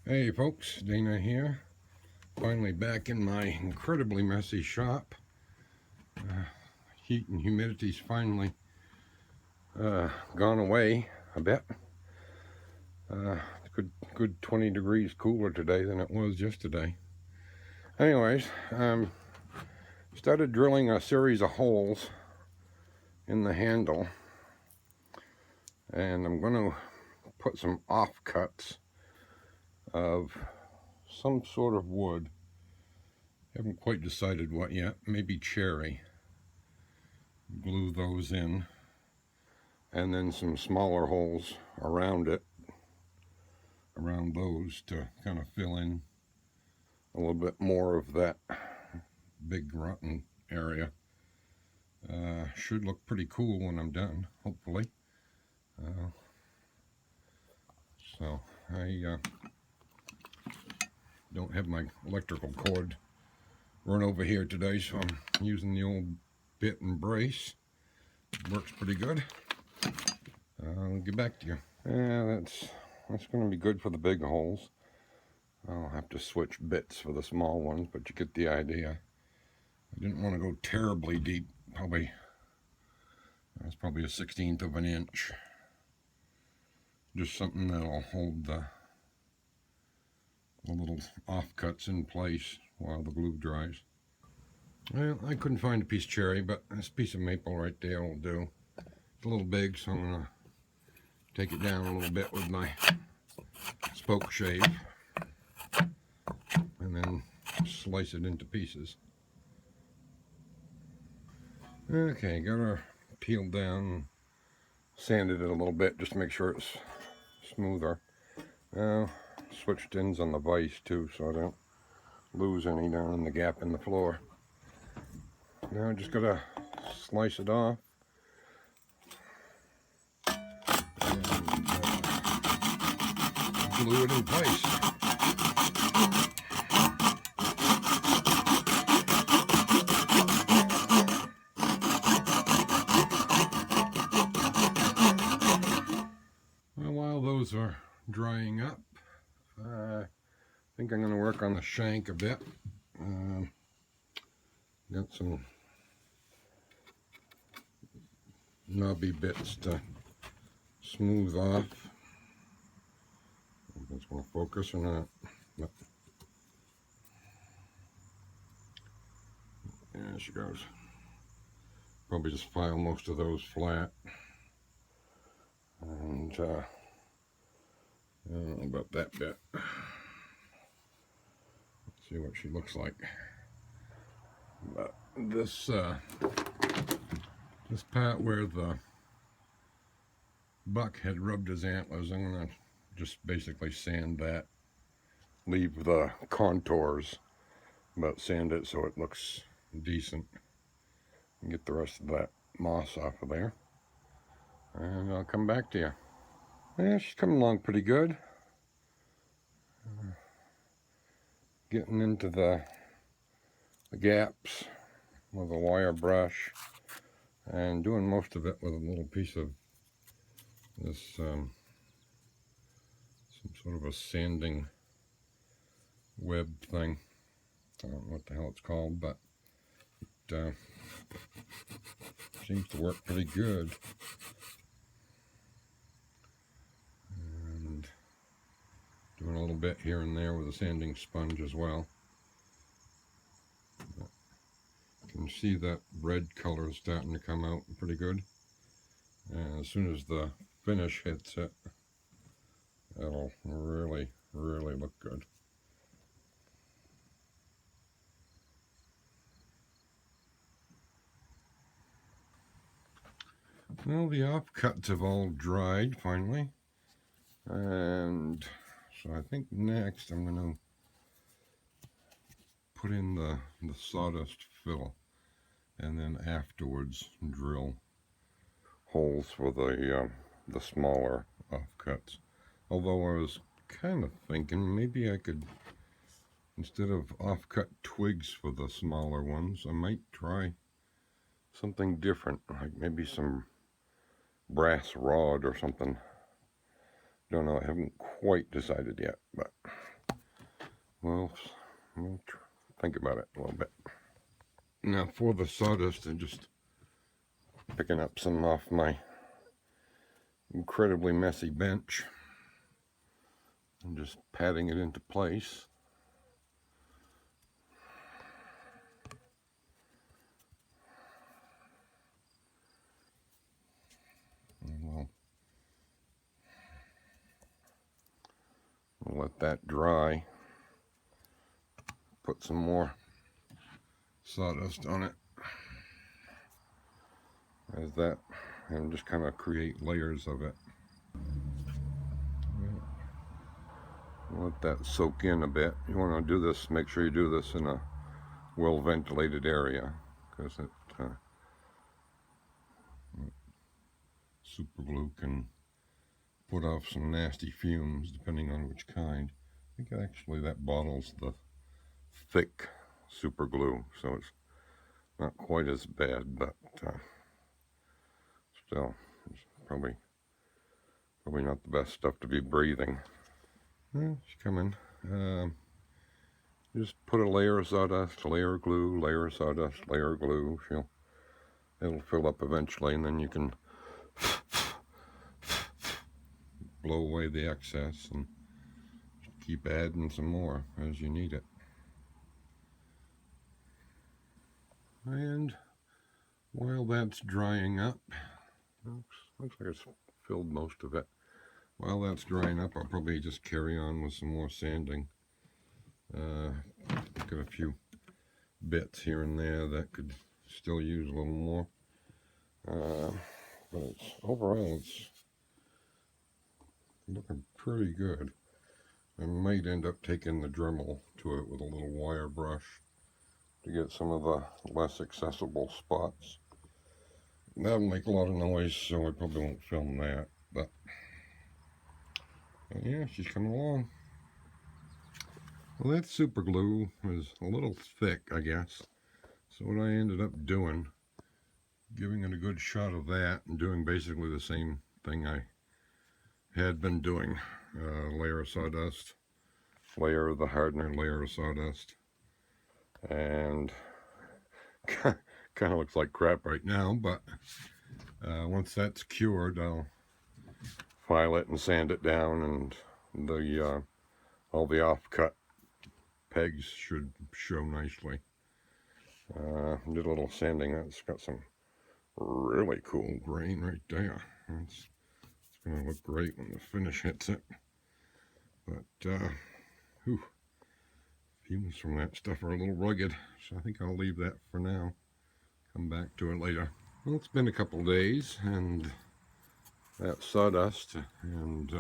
Hey folks, Dana here. Finally back in my incredibly messy shop. Heat and humidity's finally gone away a bit. Good 20 degrees cooler today than it was yesterday. Anyways, started drilling a series of holes in the handle, and I'm going to put some offcuts of some sort of wood. Haven't quite decided what yet. Maybe cherry. Glue those in, and then some smaller holes around it, around those, to kind of fill in a little bit more of that big rotten area. Should look pretty cool when I'm done, hopefully. So I don't have my electrical cord run over here today, so I'm using the old bit and brace. Works pretty good. I'll get back to you. Yeah, that's going to be good for the big holes. I'll have to switch bits for the small ones, but you get the idea. I didn't want to go terribly deep. That's probably a 1/16 of an inch. Just something that'll hold the little offcuts in place while the glue dries. Well, I couldn't find a piece of cherry, but this piece of maple right there will do. It's a little big, so I'm going to take it down a little bit with my spoke shave and then slice it into pieces. Okay, got her peeled down and sanded it a little bit just to make sure it's smoother. Now, switched ends on the vise too, so I don't lose any down in the gap in the floor. Now I just gotta slice it off and glue it in place. Well, while those are drying up, I think I'm going to work on the shank a bit. Got some knobby bits to smooth off. I don't know if it's going to focus or not. But there she goes. Probably just file most of those flat. And I don't know about that bit. Let's see what she looks like. But this part where the buck had rubbed his antlers, I'm gonna just basically sand that. Leave the contours, but sand it so it looks decent. And get the rest of that moss off of there. And I'll come back to you. Yeah, she's coming along pretty good. Getting into the gaps with a wire brush and doing most of it with a little piece of this some sort of a sanding web thing. I don't know what the hell it's called, but it seems to work pretty good. And doing a little bit here and there with a sanding sponge as well. But you can see that red color is starting to come out pretty good. And as soon as the finish hits it, it'll really, really look good. Well, the offcuts have all dried finally, and so I think next I'm going to put in the sawdust fill, and then afterwards drill holes for the smaller offcuts. Although I was kind of thinking maybe I could, instead of offcut twigs for the smaller ones, I might try something different, like maybe some brass rod or something. Don't know, I haven't quite decided yet, but Well, we'll think about it a little bit. Now for the sawdust, I'm just picking up some off my incredibly messy bench and just patting it into place. And we'll let that dry. Put some more sawdust on it as that, and just kind of create layers of it. Let that soak in a bit. You want to do this, make sure you do this in a well ventilated area, because it super glue can put off some nasty fumes depending on which kind. I think actually that bottle's the thick super glue, so it's not quite as bad, but still, it's probably not the best stuff to be breathing. She's coming. Just put a layer of sawdust, layer of glue, layer of sawdust, layer of glue. It'll fill up eventually, and then you can blow away the excess and keep adding some more as you need it. And while that's drying up, looks like it's filled most of it. While that's drying up, I'll probably just carry on with some more sanding. Got a few bits here and there that could still use a little more. But overall it's looking pretty good. I might end up taking the Dremel to it with a little wire brush to get some of the less accessible spots. That'll make a lot of noise, so I probably won't film that. But yeah, she's coming along. Well, that super glue was a little thick, I guess. So what I ended up doing, giving it a good shot of that and doing basically the same thing I had been doing. Layer of sawdust, layer of the hardener, layer of sawdust, and kind of looks like crap right now, but once that's cured, I'll file it and sand it down, and the all the offcut pegs should show nicely. Did a little sanding. That's got some really cool grain right there. It's gonna look great when the finish hits it. But fumes from that stuff are a little rugged, so I think I'll leave that for now. Come back to it later. Well, it's been a couple days, and that sawdust and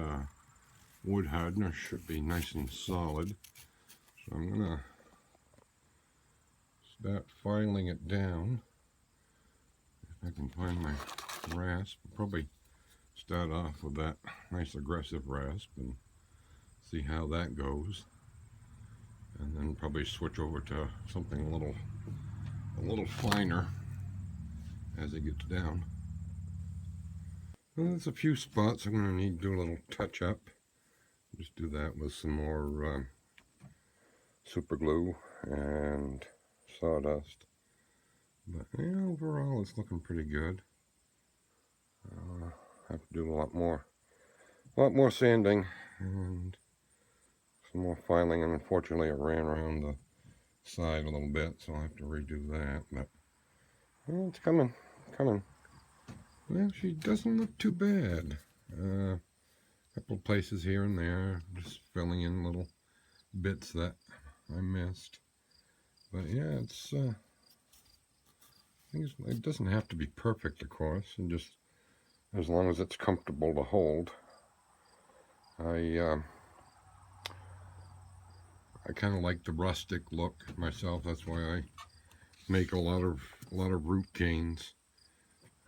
wood hardener should be nice and solid. So I'm gonna start filing it down. If I can find my rasp, I'll probably start off with that nice aggressive rasp and see how that goes, and then probably switch over to something a little finer as it gets down. Well, there's a few spots I'm going to need to do a little touch up. Just do that with some more super glue and sawdust. But yeah, overall it's looking pretty good. I have to do a lot more sanding and some more filing, and unfortunately it ran around the side a little bit, so I'll have to redo that. But well, it's coming. Well, she doesn't look too bad. A couple of places here and there, just filling in little bits that I missed. But yeah, it doesn't have to be perfect, of course, and just as long as it's comfortable to hold. I kind of like the rustic look myself. That's why I make a lot of root canes,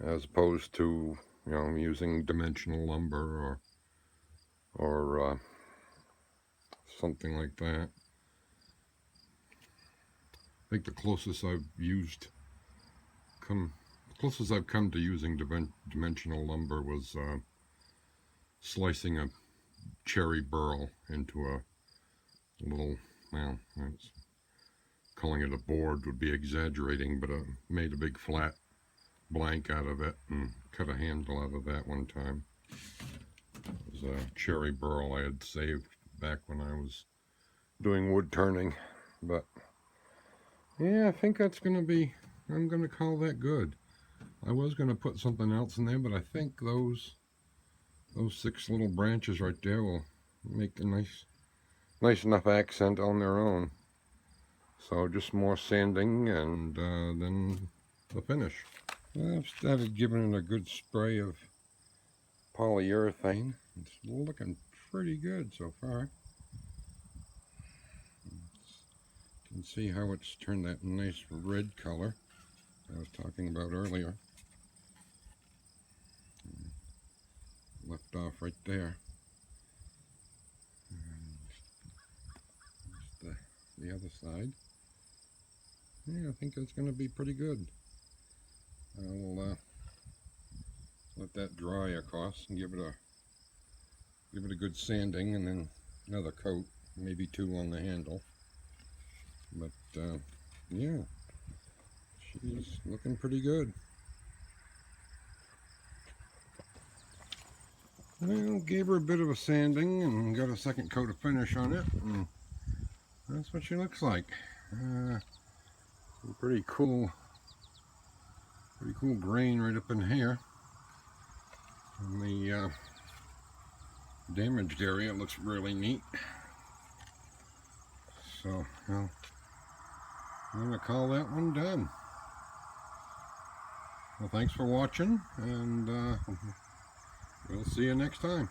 as opposed to, you know, using dimensional lumber or something like that. I think the closest I've come to using dimensional lumber was slicing a cherry burl into a little well, calling it a board would be exaggerating, but I made a big flat blank out of it and cut a handle out of that one time. It was a cherry burl I had saved back when I was doing wood turning. But yeah, I think that's going to be, I'm going to call that good. I was going to put something else in there, but I think those 6 little branches right there will make a nice enough accent on their own. So just more sanding and then the finish. I've started giving it a good spray of polyurethane. It's looking pretty good so far. You can see how it's turned that nice red color I was talking about earlier. Left off right there. And the other side. Yeah, I think that's going to be pretty good. I'll let that dry across and give it a good sanding, and then another coat, maybe 2 on the handle. But yeah, she's looking pretty good. Well, gave her a bit of a sanding and got a second coat of finish on it, and that's what she looks like. Some pretty cool grain right up in here. And the damaged area looks really neat. So, well, I'm going to call that one done. Well, thanks for watching, and we'll see you next time.